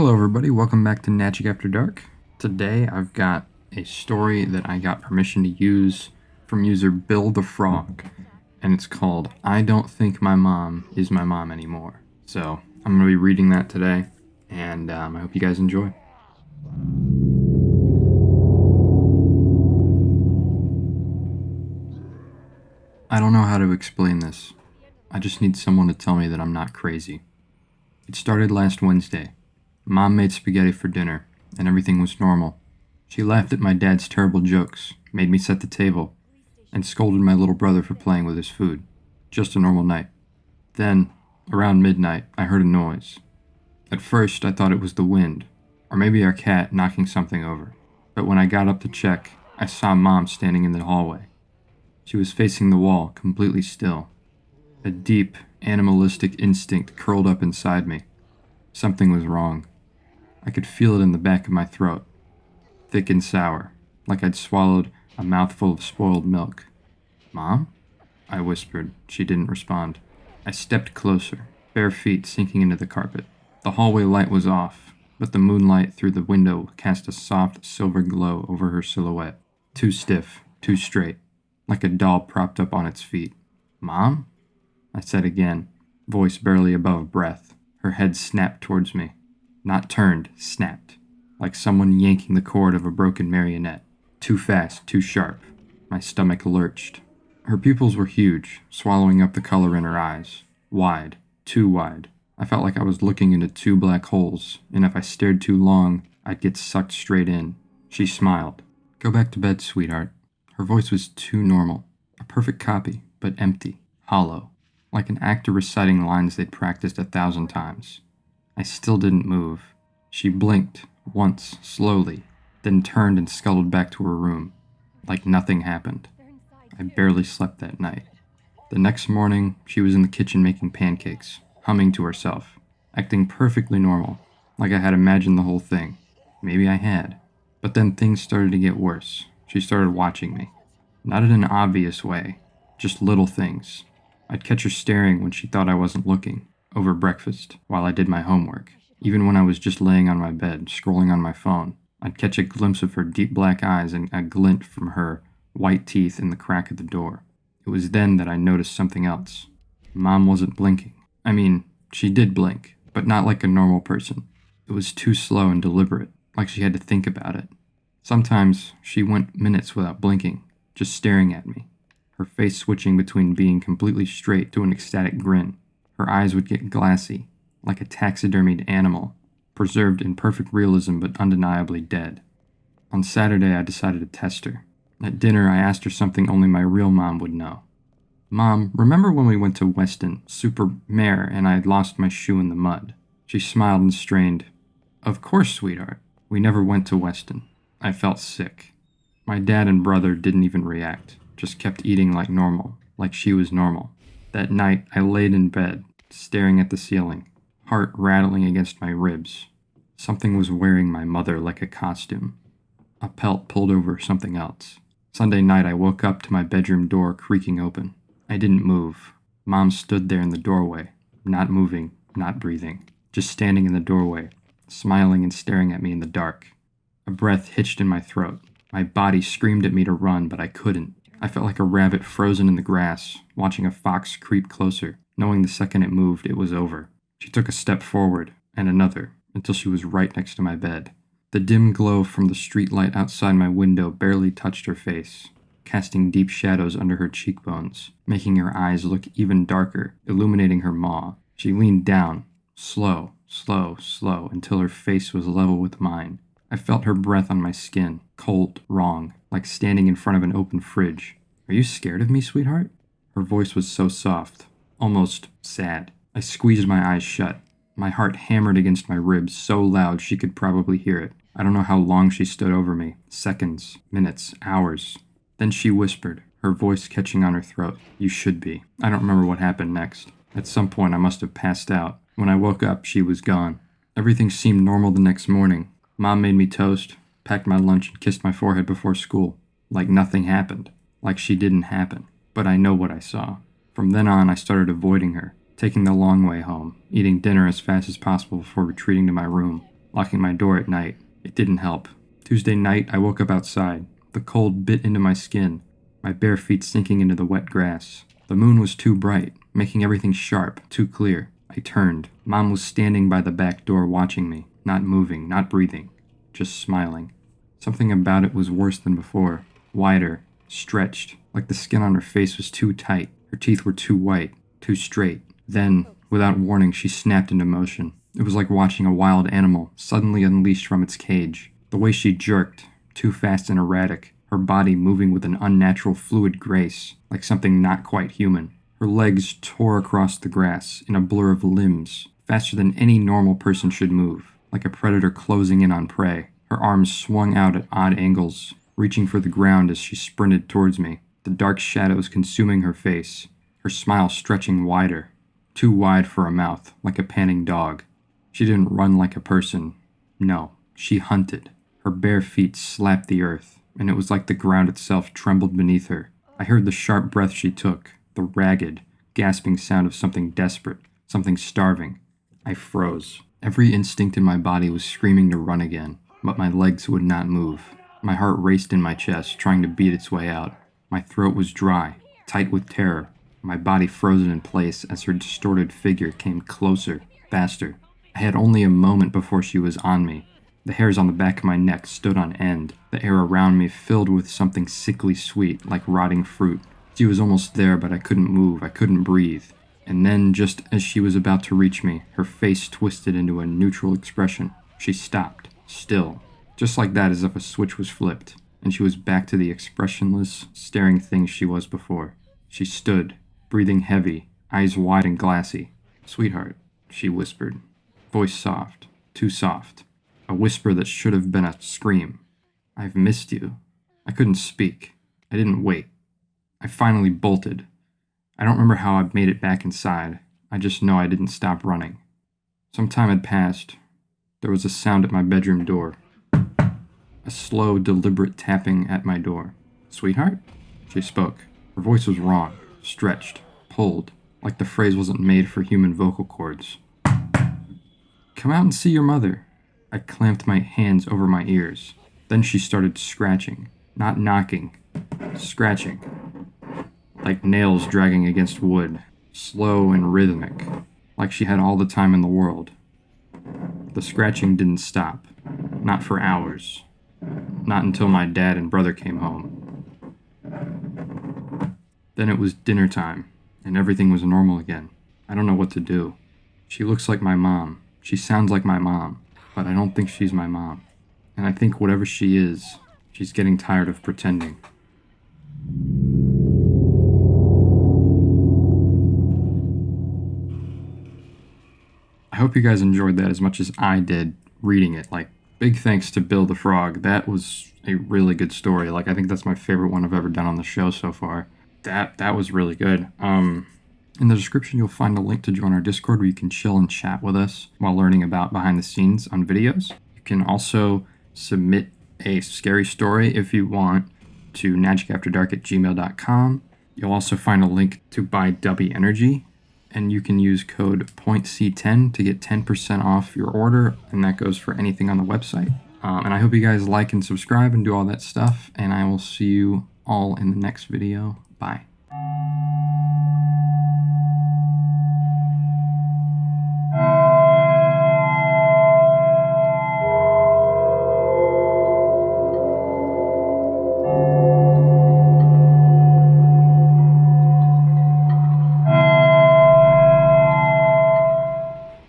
Hello, everybody. Welcome back to Magic After Dark. Today, I've got a story that I got permission to use from user Bill the Frog, and it's called I Don't Think My Mom Is My Mom Anymore. So, I'm going to be reading that today, and I hope you guys enjoy. I don't know how to explain this. I just need someone to tell me that I'm not crazy. It started last Wednesday. Mom made spaghetti for dinner, and everything was normal. She laughed at my dad's terrible jokes, made me set the table, and scolded my little brother for playing with his food. Just a normal night. Then, around midnight, I heard a noise. At first, I thought it was the wind, or maybe our cat knocking something over. But when I got up to check, I saw Mom standing in the hallway. She was facing the wall, completely still. A deep, animalistic instinct curled up inside me. Something was wrong. I could feel it in the back of my throat, thick and sour, like I'd swallowed a mouthful of spoiled milk. "Mom?" I whispered. She didn't respond. I stepped closer, bare feet sinking into the carpet. The hallway light was off, but the moonlight through the window cast a soft silver glow over her silhouette. Too stiff, too straight, like a doll propped up on its feet. "Mom?" I said again, voice barely above breath. Her head snapped towards me. Not turned, snapped, like someone yanking the cord of a broken marionette. Too fast, too sharp. My stomach lurched. Her pupils were huge, swallowing up the color in her eyes. Wide, too wide. I felt like I was looking into two black holes, and if I stared too long, I'd get sucked straight in. She smiled. "Go back to bed, sweetheart." Her voice was too normal. A perfect copy, but empty, hollow, like an actor reciting lines they'd practiced 1,000 times. I still didn't move. She blinked, once, slowly, then turned and scuttled back to her room, like nothing happened. I barely slept that night. The next morning, she was in the kitchen making pancakes, humming to herself, acting perfectly normal, like I had imagined the whole thing. Maybe I had. But then things started to get worse. She started watching me. Not in an obvious way, just little things. I'd catch her staring when she thought I wasn't looking, over breakfast, while I did my homework. Even when I was just laying on my bed, scrolling on my phone, I'd catch a glimpse of her deep black eyes and a glint from her white teeth in the crack of the door. It was then that I noticed something else. Mom wasn't blinking. I mean, she did blink, but not like a normal person. It was too slow and deliberate, like she had to think about it. Sometimes she went minutes without blinking, just staring at me, her face switching between being completely straight to an ecstatic grin. Her eyes would get glassy, like a taxidermied animal, preserved in perfect realism but undeniably dead. On Saturday, I decided to test her. At dinner, I asked her something only my real mom would know. "Mom, remember when we went to Weston, Super Mare, and I lost my shoe in the mud?" She smiled and strained. "Of course, sweetheart. We never went to Weston." I felt sick. My dad and brother didn't even react, just kept eating like normal, like she was normal. That night, I laid in bed, staring at the ceiling, heart rattling against my ribs. Something was wearing my mother like a costume. A pelt pulled over something else. Sunday night, I woke up to my bedroom door creaking open. I didn't move. Mom stood there in the doorway, not moving, not breathing, just standing in the doorway, smiling and staring at me in the dark. A breath hitched in my throat. My body screamed at me to run, but I couldn't. I felt like a rabbit frozen in the grass, watching a fox creep closer, knowing the second it moved, it was over. She took a step forward, and another, until she was right next to my bed. The dim glow from the street light outside my window barely touched her face, casting deep shadows under her cheekbones, making her eyes look even darker, illuminating her maw. She leaned down, slow, until her face was level with mine. I felt her breath on my skin, cold, wrong, like standing in front of an open fridge. "Are you scared of me, sweetheart?" Her voice was so soft, almost sad. I squeezed my eyes shut. My heart hammered against my ribs so loud she could probably hear it. I don't know how long she stood over me. Seconds, minutes, hours. Then she whispered, her voice catching on her throat. "You should be." I don't remember what happened next. At some point I must have passed out. When I woke up, she was gone. Everything seemed normal the next morning. Mom made me toast, packed my lunch, and kissed my forehead before school. Like nothing happened. Like she didn't happen. But I know what I saw. From then on, I started avoiding her, taking the long way home, eating dinner as fast as possible before retreating to my room, locking my door at night. It didn't help. Tuesday night, I woke up outside. The cold bit into my skin, my bare feet sinking into the wet grass. The moon was too bright, making everything sharp, too clear. I turned. Mom was standing by the back door watching me, not moving, not breathing, just smiling. Something about it was worse than before. Wider, stretched, like the skin on her face was too tight. Her teeth were too white, too straight. Then, without warning, she snapped into motion. It was like watching a wild animal suddenly unleashed from its cage. The way she jerked, too fast and erratic, her body moving with an unnatural fluid grace, like something not quite human. Her legs tore across the grass in a blur of limbs, faster than any normal person should move, like a predator closing in on prey. Her arms swung out at odd angles, reaching for the ground as she sprinted towards me, the dark shadows consuming her face, her smile stretching wider, too wide for a mouth, like a panting dog. She didn't run like a person. No, she hunted. Her bare feet slapped the earth, and it was like the ground itself trembled beneath her. I heard the sharp breath she took, the ragged, gasping sound of something desperate, something starving. I froze. Every instinct in my body was screaming to run again, but my legs would not move. My heart raced in my chest, trying to beat its way out. My throat was dry, tight with terror, my body frozen in place as her distorted figure came closer, faster. I had only a moment before she was on me. The hairs on the back of my neck stood on end, the air around me filled with something sickly sweet, like rotting fruit. She was almost there, but I couldn't move, I couldn't breathe. And then, just as she was about to reach me, her face twisted into a neutral expression. She stopped, still, just like that, as if a switch was flipped, and she was back to the expressionless, staring thing she was before. She stood, breathing heavy, eyes wide and glassy. "Sweetheart," she whispered, voice soft, too soft. A whisper that should have been a scream. "I've missed you." I couldn't speak. I didn't wait. I finally bolted. I don't remember how I made it back inside. I just know I didn't stop running. Some time had passed. There was a sound at my bedroom door. A slow, deliberate tapping at my door. "Sweetheart?" She spoke. Her voice was wrong, stretched, pulled, like the phrase wasn't made for human vocal cords. "Come out and see your mother." I clamped my hands over my ears. Then she started scratching, not knocking, scratching, like nails dragging against wood, slow and rhythmic, like she had all the time in the world. The scratching didn't stop, not for hours, not until my dad and brother came home. Then it was dinner time, and everything was normal again. I don't know what to do. She looks like my mom. She sounds like my mom. But I don't think she's my mom. And I think whatever she is, she's getting tired of pretending. I hope you guys enjoyed that as much as I did reading it. Like, big thanks to Bill the Frog. That was a really good story. Like, I think that's my favorite one I've ever done on the show so far. That was really good. In the description, you'll find a link to join our Discord where you can chill and chat with us while learning about behind the scenes on videos. You can also submit a scary story if you want to magicafterdark@gmail.com. You'll also find a link to buy Dubby Energy, and you can use code POINTC10 to get 10% off your order, and that goes for anything on the website. And I hope you guys like and subscribe and do all that stuff, and I will see you all in the next video. Bye.